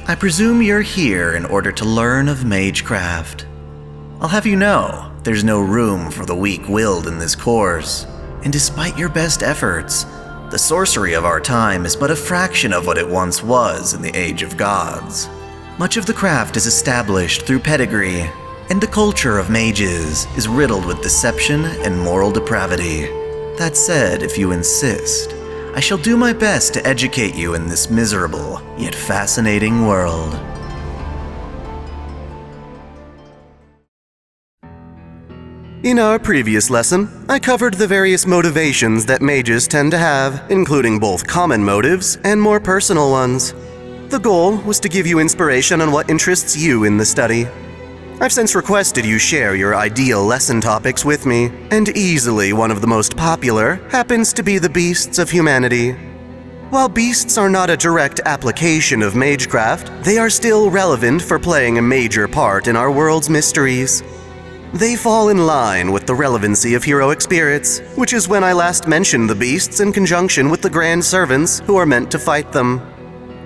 I presume you're here in order to learn of Magecraft. I'll have you know, there's no room for the weak-willed in this course, and despite your best efforts, the sorcery of our time is but a fraction of what it once was in the Age of Gods. Much of the craft is established through pedigree, and the culture of mages is riddled with deception and moral depravity. That said, if you insist, I shall do my best to educate you in this miserable, yet fascinating world. In our previous lesson, I covered the various motivations that mages tend to have, including both common motives and more personal ones. The goal was to give you inspiration on what interests you in the study. I've since requested you share your ideal lesson topics with me, and easily one of the most popular happens to be the beasts of humanity. While beasts are not a direct application of Magecraft, they are still relevant for playing a major part in our world's mysteries. They fall in line with the relevancy of heroic spirits, which is when I last mentioned the beasts in conjunction with the grand servants who are meant to fight them.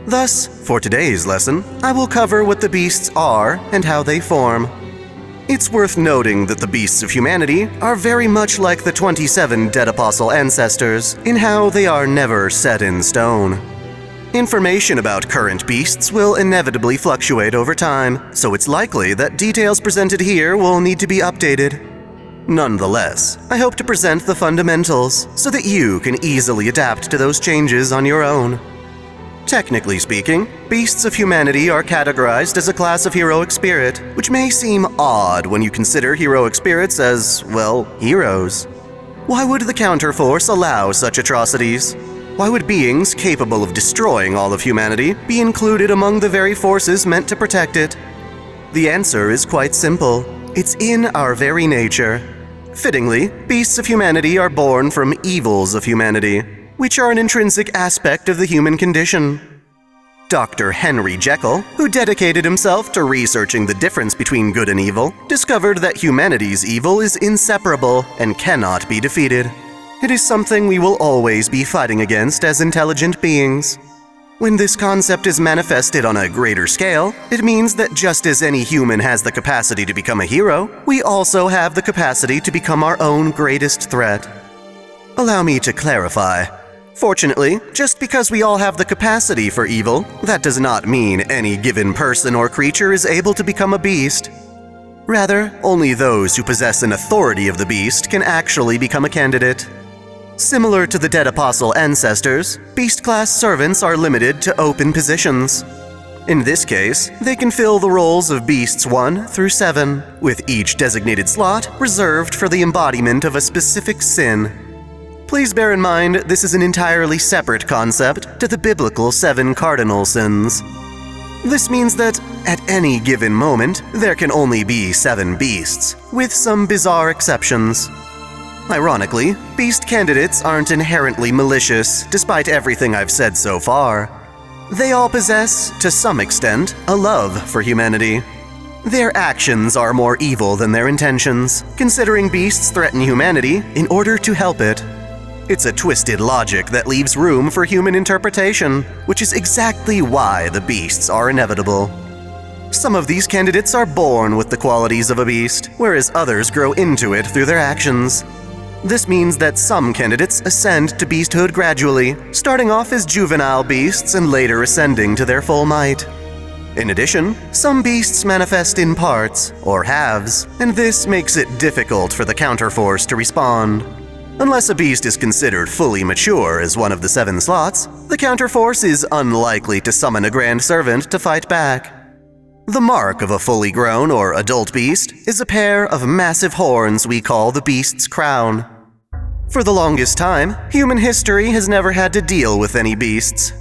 Thus, for today's lesson, I will cover what the beasts are and how they form. It's worth noting that the beasts of humanity are very much like the 27 Dead Apostle ancestors in how they are never set in stone. Information about current beasts will inevitably fluctuate over time, so it's likely that details presented here will need to be updated. Nonetheless, I hope to present the fundamentals so that you can easily adapt to those changes on your own. Technically speaking, beasts of humanity are categorized as a class of heroic spirit, which may seem odd when you consider heroic spirits as, well, heroes. Why would the counterforce allow such atrocities? Why would beings capable of destroying all of humanity be included among the very forces meant to protect it? The answer is quite simple. It's in our very nature. Fittingly, beasts of humanity are born from evils of humanity, which are an intrinsic aspect of the human condition. Dr. Henry Jekyll, who dedicated himself to researching the difference between good and evil, discovered that humanity's evil is inseparable and cannot be defeated. It is something we will always be fighting against as intelligent beings. When this concept is manifested on a greater scale, it means that just as any human has the capacity to become a hero, we also have the capacity to become our own greatest threat. Allow me to clarify. Fortunately, just because we all have the capacity for evil, that does not mean any given person or creature is able to become a beast. Rather, only those who possess an authority of the beast can actually become a candidate. Similar to the Dead Apostle ancestors, beast-class servants are limited to open positions. In this case, they can fill the roles of Beasts 1 through 7, with each designated slot reserved for the embodiment of a specific sin. Please bear in mind, this is an entirely separate concept to the biblical 7 cardinal sins. This means that, at any given moment, there can only be 7 beasts, with some bizarre exceptions. Ironically, beast candidates aren't inherently malicious, despite everything I've said so far. They all possess, to some extent, a love for humanity. Their actions are more evil than their intentions, considering beasts threaten humanity in order to help it. It's a twisted logic that leaves room for human interpretation, which is exactly why the beasts are inevitable. Some of these candidates are born with the qualities of a beast, whereas others grow into it through their actions. This means that some candidates ascend to beasthood gradually, starting off as juvenile beasts and later ascending to their full might. In addition, some beasts manifest in parts, or halves, and this makes it difficult for the counterforce to respond. Unless a beast is considered fully mature as one of the 7 slots, the counterforce is unlikely to summon a grand servant to fight back. The mark of a fully grown or adult beast is a pair of massive horns we call the beast's crown. For the longest time, human history has never had to deal with any beasts.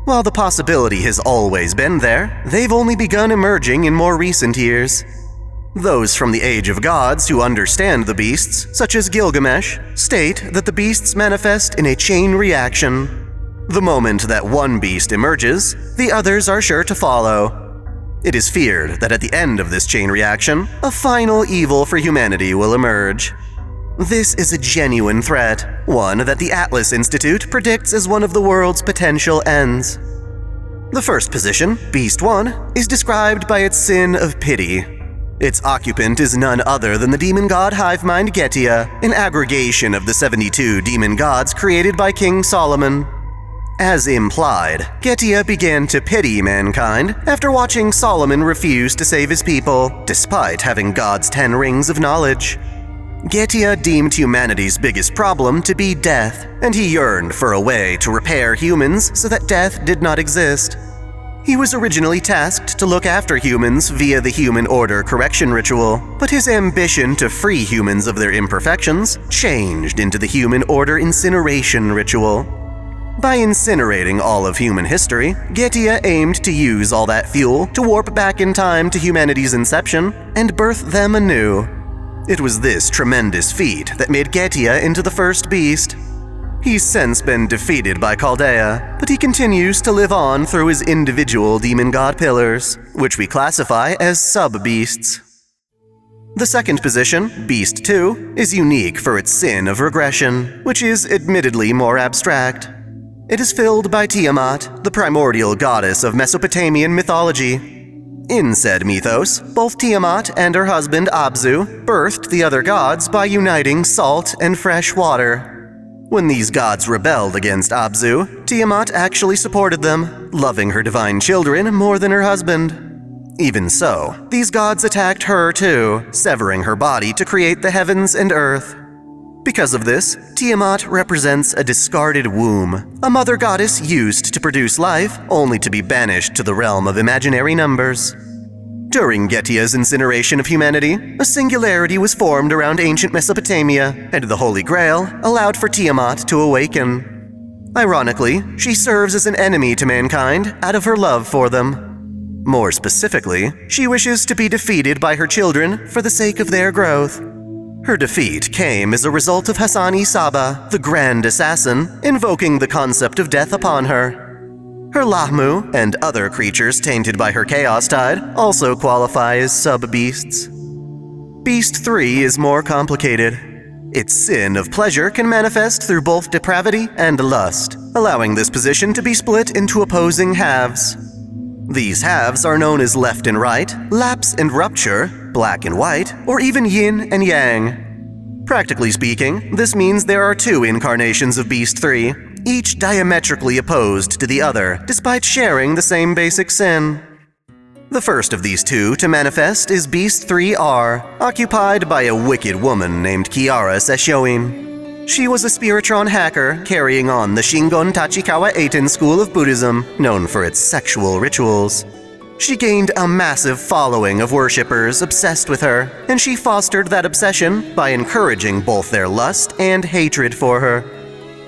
While the possibility has always been there, they've only begun emerging in more recent years. Those from the Age of Gods who understand the beasts, such as Gilgamesh, state that the beasts manifest in a chain reaction. The moment that one beast emerges, the others are sure to follow. It is feared that at the end of this chain reaction, a final evil for humanity will emerge. This is a genuine threat, one that the Atlas Institute predicts as one of the world's potential ends. The first position, Beast 1, is described by its sin of pity. Its occupant is none other than the demon god hive mind Getia, an aggregation of the 72 demon gods created by King Solomon. As implied, Getia began to pity mankind after watching Solomon refuse to save his people, despite having God's 10 rings of knowledge. Getia deemed humanity's biggest problem to be death, and he yearned for a way to repair humans so that death did not exist. He was originally tasked to look after humans via the Human Order correction ritual, but his ambition to free humans of their imperfections changed into the Human Order incineration ritual. By incinerating all of human history, Getia aimed to use all that fuel to warp back in time to humanity's inception and birth them anew. It was this tremendous feat that made Getia into the first beast. He's since been defeated by Chaldea, but he continues to live on through his individual demon god pillars, which we classify as sub-beasts. The second position, Beast 2, is unique for its sin of regression, which is admittedly more abstract. It is filled by Tiamat, the primordial goddess of Mesopotamian mythology. In said mythos, both Tiamat and her husband Abzu birthed the other gods by uniting salt and fresh water. When these gods rebelled against Abzu, Tiamat actually supported them, loving her divine children more than her husband. Even so, these gods attacked her too, severing her body to create the heavens and earth. Because of this, Tiamat represents a discarded womb, a mother goddess used to produce life, only to be banished to the realm of imaginary numbers. During Getia's incineration of humanity, a singularity was formed around ancient Mesopotamia, and the Holy Grail allowed for Tiamat to awaken. Ironically, she serves as an enemy to mankind out of her love for them. More specifically, she wishes to be defeated by her children for the sake of their growth. Her defeat came as a result of Hassan-i-Saba, the Grand Assassin, invoking the concept of death upon her. Her Lahmu and other creatures tainted by her Chaos Tide also qualify as sub-beasts. Beast 3 is more complicated. Its sin of pleasure can manifest through both depravity and lust, allowing this position to be split into opposing halves. These halves are known as left and right, lapse and rupture, black and white, or even yin and yang. Practically speaking, this means there are 2 incarnations of Beast 3, each diametrically opposed to the other, despite sharing the same basic sin. The first of these 2 to manifest is Beast 3R, occupied by a wicked woman named Kiara Sesshoin. She was a Spiritron hacker carrying on the Shingon Tachikawa Eiten school of Buddhism, known for its sexual rituals. She gained a massive following of worshippers obsessed with her, and she fostered that obsession by encouraging both their lust and hatred for her.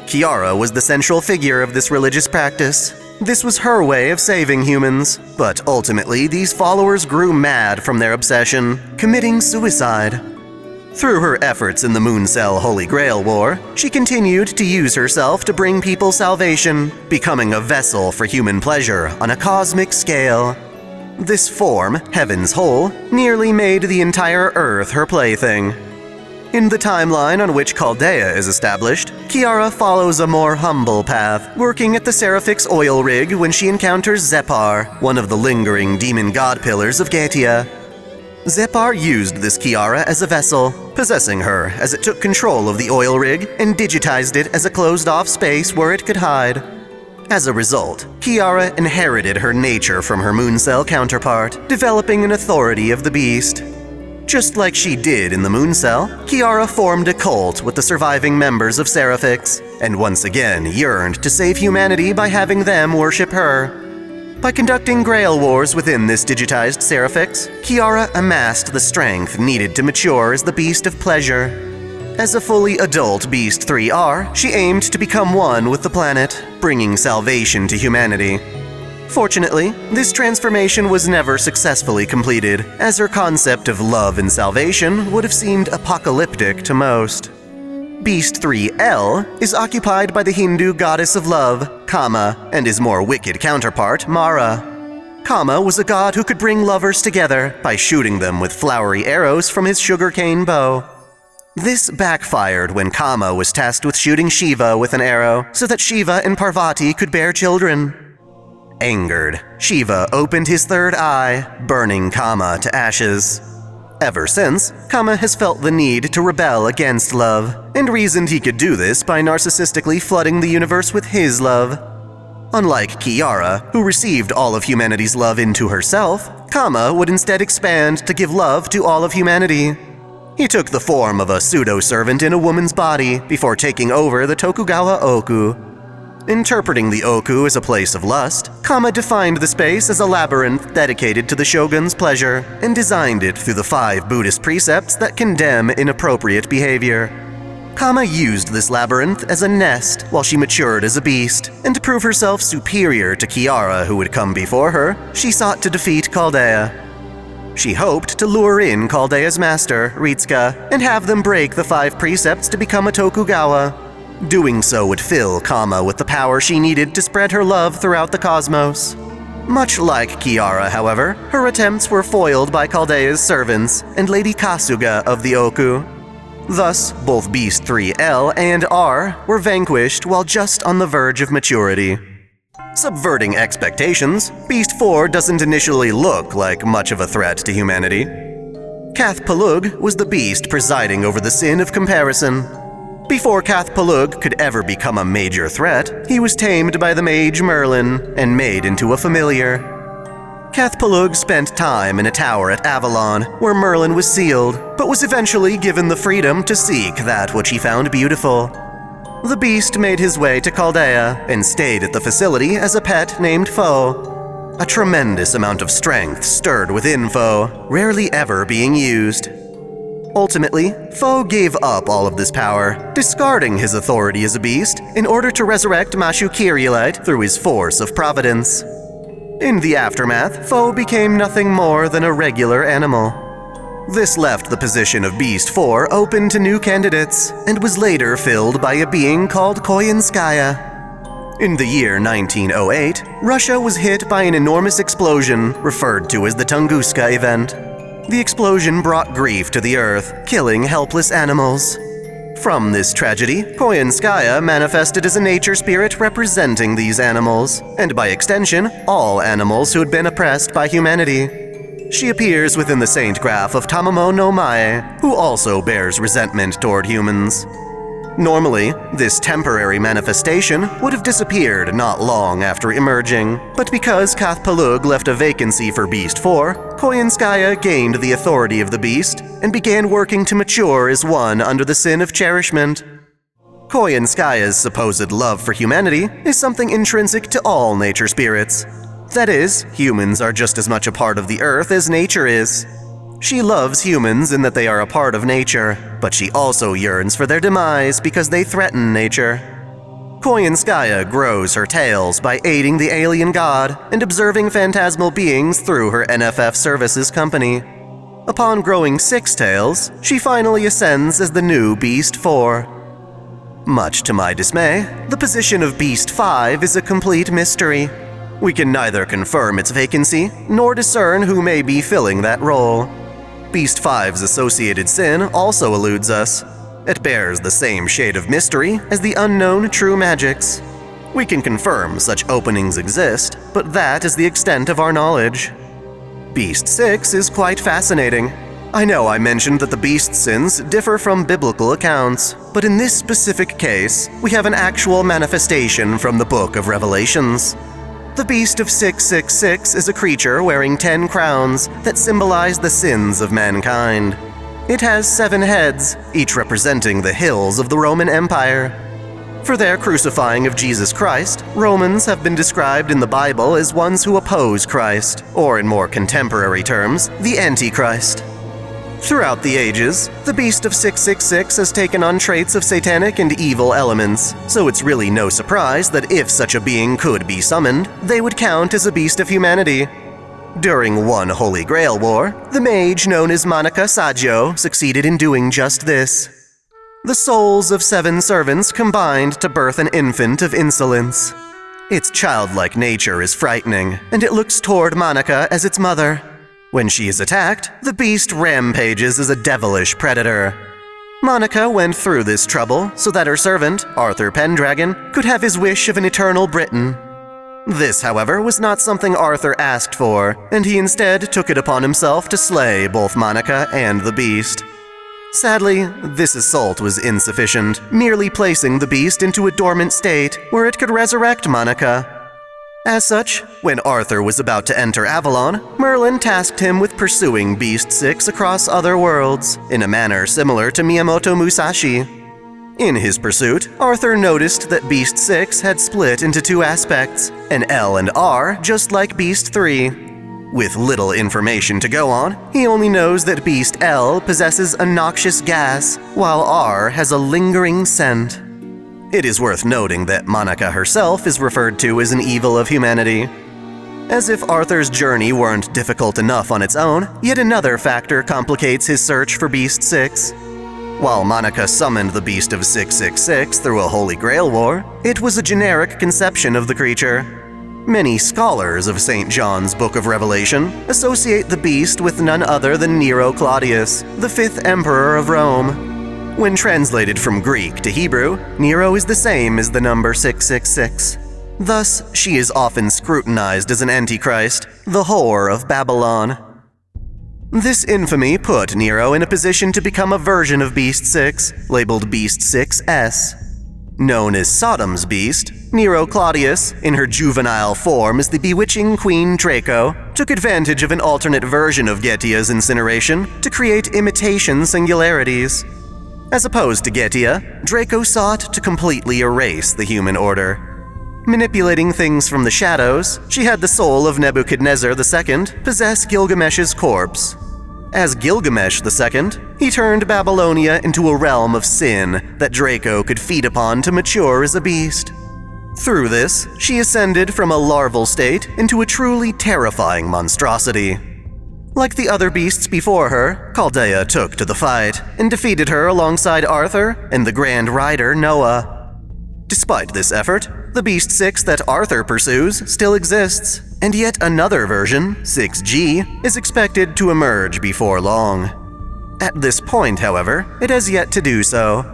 Kiara was the central figure of this religious practice. This was her way of saving humans, but ultimately these followers grew mad from their obsession, committing suicide. Through her efforts in the Mooncell Holy Grail War, she continued to use herself to bring people salvation, becoming a vessel for human pleasure on a cosmic scale. This form, Heaven's Whole, nearly made the entire Earth her plaything. In the timeline on which Chaldea is established, Kiara follows a more humble path, working at the Seraphix oil rig when she encounters Zepar, one of the lingering demon god pillars of Getia. Zepar used this Kiara as a vessel, possessing her as it took control of the oil rig and digitized it as a closed-off space where it could hide. As a result, Kiara inherited her nature from her Mooncell counterpart, developing an authority of the beast. Just like she did in the Mooncell, Kiara formed a cult with the surviving members of Seraphix, and once again yearned to save humanity by having them worship her. By conducting Grail Wars within this digitized Seraphix, Kiara amassed the strength needed to mature as the Beast of Pleasure. As a fully adult Beast 3R, she aimed to become one with the planet, bringing salvation to humanity. Fortunately, this transformation was never successfully completed, as her concept of love and salvation would have seemed apocalyptic to most. Beast 3L is occupied by the Hindu goddess of love, Kama, and his more wicked counterpart, Mara. Kama was a god who could bring lovers together by shooting them with flowery arrows from his sugarcane bow. This backfired when Kama was tasked with shooting Shiva with an arrow so that Shiva and Parvati could bear children. Angered, Shiva opened his third eye, burning Kama to ashes. Ever since, Kama has felt the need to rebel against love, and reasoned he could do this by narcissistically flooding the universe with his love. Unlike Kiara, who received all of humanity's love into herself, Kama would instead expand to give love to all of humanity. He took the form of a pseudo-servant in a woman's body before taking over the Tokugawa Oku. Interpreting the Oku as a place of lust, Kama defined the space as a labyrinth dedicated to the shogun's pleasure and designed it through the 5 Buddhist precepts that condemn inappropriate behavior. Kama used this labyrinth as a nest while she matured as a beast, and to prove herself superior to Kiara, who would come before her, she sought to defeat Chaldea. She hoped to lure in Chaldea's master, Ritsuka, and have them break the 5 precepts to become a Tokugawa. Doing so would fill Kama with the power she needed to spread her love throughout the cosmos. Much like Kiara, however, her attempts were foiled by Chaldea's servants and Lady Kasuga of the Oku. Thus, both Beast 3L and R were vanquished while just on the verge of maturity. Subverting expectations, Beast 4 doesn't initially look like much of a threat to humanity. Cath Palug was the beast presiding over the sin of comparison. Before Cath Palug could ever become a major threat, he was tamed by the mage Merlin and made into a familiar. Cath Palug spent time in a tower at Avalon, where Merlin was sealed, but was eventually given the freedom to seek that which he found beautiful. The beast made his way to Chaldea and stayed at the facility as a pet named Foe. A tremendous amount of strength stirred within Foe, rarely ever being used. Ultimately, Foe gave up all of this power, discarding his authority as a beast in order to resurrect Mashu Kyrielite through his force of providence. In the aftermath, Foe became nothing more than a regular animal. This left the position of Beast 4 open to new candidates, and was later filled by a being called Koyenskaya. In the year 1908, Russia was hit by an enormous explosion referred to as the Tunguska event. The explosion brought grief to the Earth, killing helpless animals. From this tragedy, Koyenskaya manifested as a nature spirit representing these animals, and by extension, all animals who had been oppressed by humanity. She appears within the saint graph of Tamamo no Mae, who also bears resentment toward humans. Normally, this temporary manifestation would have disappeared not long after emerging, but because Cath Palug left a vacancy for Beast 4, Koyenskaya gained the authority of the beast and began working to mature as one under the sin of cherishment. Koyenskaya's supposed love for humanity is something intrinsic to all nature spirits. That is, humans are just as much a part of the earth as nature is. She loves humans in that they are a part of nature, but she also yearns for their demise because they threaten nature. Koyenskaya grows her tails by aiding the alien god and observing phantasmal beings through her NFF services company. Upon growing 6 tails, she finally ascends as the new Beast 4. Much to my dismay, the position of Beast 5 is a complete mystery. We can neither confirm its vacancy, nor discern who may be filling that role. Beast 5's associated sin also eludes us. It bears the same shade of mystery as the unknown true magics. We can confirm such openings exist, but that is the extent of our knowledge. Beast 6 is quite fascinating. I know I mentioned that the beast sins differ from biblical accounts, but in this specific case, we have an actual manifestation from the Book of Revelations. The Beast of 666 is a creature wearing 10 crowns that symbolize the sins of mankind. It has 7 heads, each representing the hills of the Roman Empire. For their crucifying of Jesus Christ, Romans have been described in the Bible as ones who oppose Christ, or in more contemporary terms, the Antichrist. Throughout the ages, the Beast of 666 has taken on traits of satanic and evil elements, so it's really no surprise that if such a being could be summoned, they would count as a beast of humanity. During one Holy Grail war, the mage known as Monica Saggio succeeded in doing just this. The souls of 7 servants combined to birth an infant of insolence. Its childlike nature is frightening, and it looks toward Monica as its mother. When she is attacked, the beast rampages as a devilish predator. Monica went through this trouble so that her servant, Arthur Pendragon, could have his wish of an eternal Britain. This, however, was not something Arthur asked for, and he instead took it upon himself to slay both Monica and the beast. Sadly, this assault was insufficient, merely placing the beast into a dormant state where it could resurrect Monica. As such, when Arthur was about to enter Avalon, Merlin tasked him with pursuing Beast 6 across other worlds, in a manner similar to Miyamoto Musashi. In his pursuit, Arthur noticed that Beast 6 had split into two aspects, an L and R, just like Beast 3. With little information to go on, he only knows that Beast L possesses a noxious gas, while R has a lingering scent. It is worth noting that Monica herself is referred to as an evil of humanity. As if Arthur's journey weren't difficult enough on its own, yet another factor complicates his search for Beast 6. While Monica summoned the Beast of 666 through a Holy Grail war, it was a generic conception of the creature. Many scholars of St. John's Book of Revelation associate the beast with none other than Nero Claudius, the 5th emperor of Rome. When translated from Greek to Hebrew, Nero is the same as the number 666. Thus, she is often scrutinized as an antichrist, the whore of Babylon. This infamy put Nero in a position to become a version of Beast 6, labeled Beast 6S. Known as Sodom's beast, Nero Claudius, in her juvenile form as the bewitching Queen Draco, took advantage of an alternate version of Getia's incineration to create imitation singularities. As opposed to Getia, Draco sought to completely erase the human order. Manipulating things from the shadows, she had the soul of Nebuchadnezzar II possess Gilgamesh's corpse. As Gilgamesh II, he turned Babylonia into a realm of sin that Draco could feed upon to mature as a beast. Through this, she ascended from a larval state into a truly terrifying monstrosity. Like the other beasts before her, Chaldea took to the fight and defeated her alongside Arthur and the Grand Rider Noah. Despite this effort, the Beast 6 that Arthur pursues still exists, and yet another version, 6G, is expected to emerge before long. At this point, however, it has yet to do so.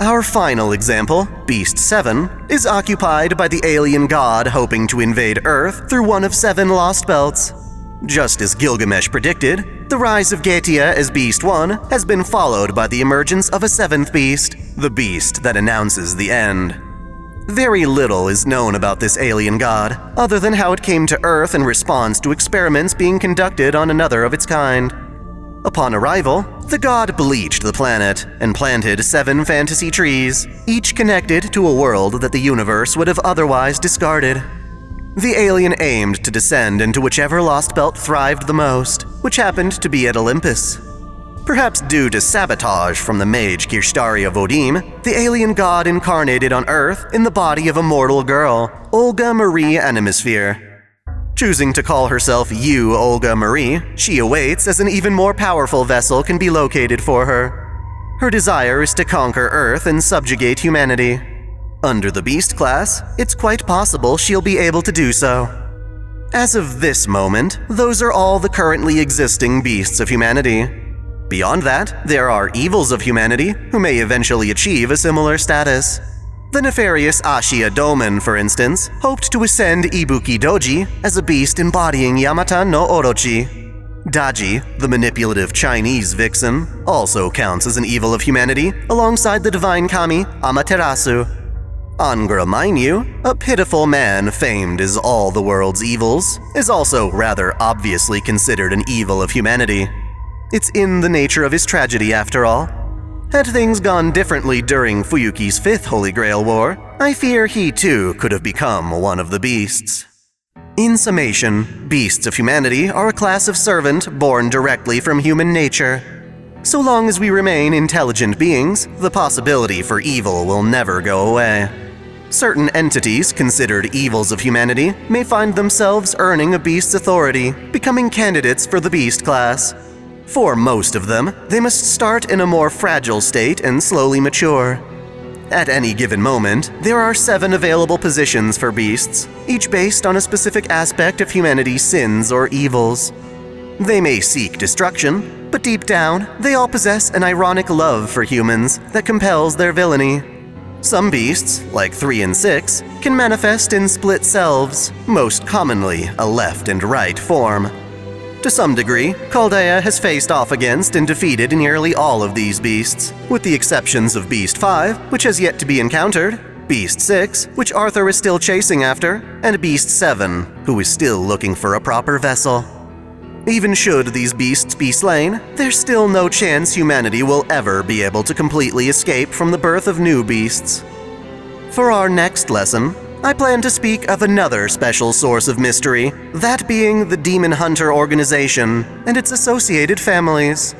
Our final example, Beast 7, is occupied by the alien god hoping to invade Earth through one of 7 lost belts. Just as Gilgamesh predicted, the rise of Getia as Beast 1 has been followed by the emergence of a 7th beast, the beast that announces the end. Very little is known about this alien god, other than how it came to Earth in response to experiments being conducted on another of its kind. Upon arrival, the god bleached the planet and planted 7 fantasy trees, each connected to a world that the universe would have otherwise discarded. The alien aimed to descend into whichever lost belt thrived the most, which happened to be at Olympus. Perhaps due to sabotage from the mage Kirshtaria Vodim, the alien god incarnated on Earth in the body of a mortal girl, Olga Marie Animosphere. Choosing to call herself Olga Marie, she awaits as an even more powerful vessel can be located for her. Her desire is to conquer Earth and subjugate humanity. Under the Beast class, it's quite possible she'll be able to do so. As of this moment, those are all the currently existing beasts of humanity. Beyond that, there are evils of humanity who may eventually achieve a similar status. The nefarious Ashia Doman, for instance, hoped to ascend Ibuki Doji as a beast embodying Yamata no Orochi. Daji, the manipulative Chinese vixen, also counts as an evil of humanity alongside the divine kami Amaterasu. Angra Mainyu, a pitiful man famed as all the world's evils, is also rather obviously considered an evil of humanity. It's in the nature of his tragedy, after all. Had things gone differently during Fuyuki's 5th Holy Grail War, I fear he too could have become one of the beasts. In summation, beasts of humanity are a class of servant born directly from human nature. So long as we remain intelligent beings, the possibility for evil will never go away. Certain entities considered evils of humanity may find themselves earning a beast's authority, becoming candidates for the beast class. For most of them, they must start in a more fragile state and slowly mature. At any given moment, there are 7 available positions for beasts, each based on a specific aspect of humanity's sins or evils. They may seek destruction, but deep down, they all possess an ironic love for humans that compels their villainy. Some beasts, like 3 and 6, can manifest in split selves, most commonly a left and right form. To some degree, Chaldea has faced off against and defeated nearly all of these beasts, with the exceptions of Beast 5, which has yet to be encountered, Beast 6, which Arthur is still chasing after, and Beast 7, who is still looking for a proper vessel. Even should these beasts be slain, there's still no chance humanity will ever be able to completely escape from the birth of new beasts. For our next lesson, I plan to speak of another special source of mystery, that being the Demon Hunter organization and its associated families.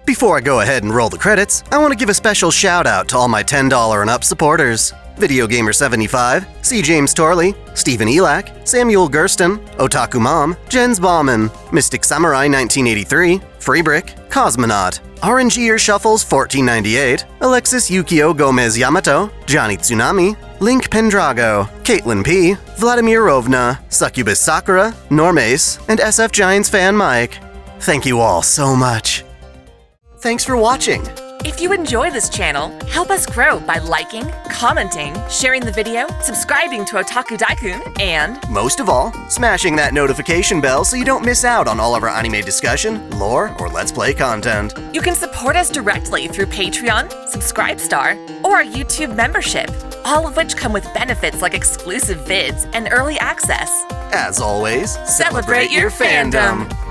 Before I go ahead and roll the credits, I want to give a special shout out to all my $10 and up supporters. Video Gamer 75, C. James Torley, Stephen Elak, Samuel Gersten, Otaku Mom, Jens Bauman, Mystic Samurai 1983, Freebrick, Cosmonaut, RNGer Shuffles 1498, Alexis Yukio Gomez Yamato, Johnny Tsunami, Link Pendrago, Caitlin P, Vladimir Rovna, Succubus Sakura, Normace, and SF Giants fan Mike. Thank you all so much. Thanks for watching! If you enjoy this channel, help us grow by liking, commenting, sharing the video, subscribing to Otaku Daikun, and most of all, smashing that notification bell so you don't miss out on all of our anime discussion, lore, or Let's Play content. You can support us directly through Patreon, Subscribestar, or our YouTube membership, all of which come with benefits like exclusive vids and early access. As always, celebrate your fandom!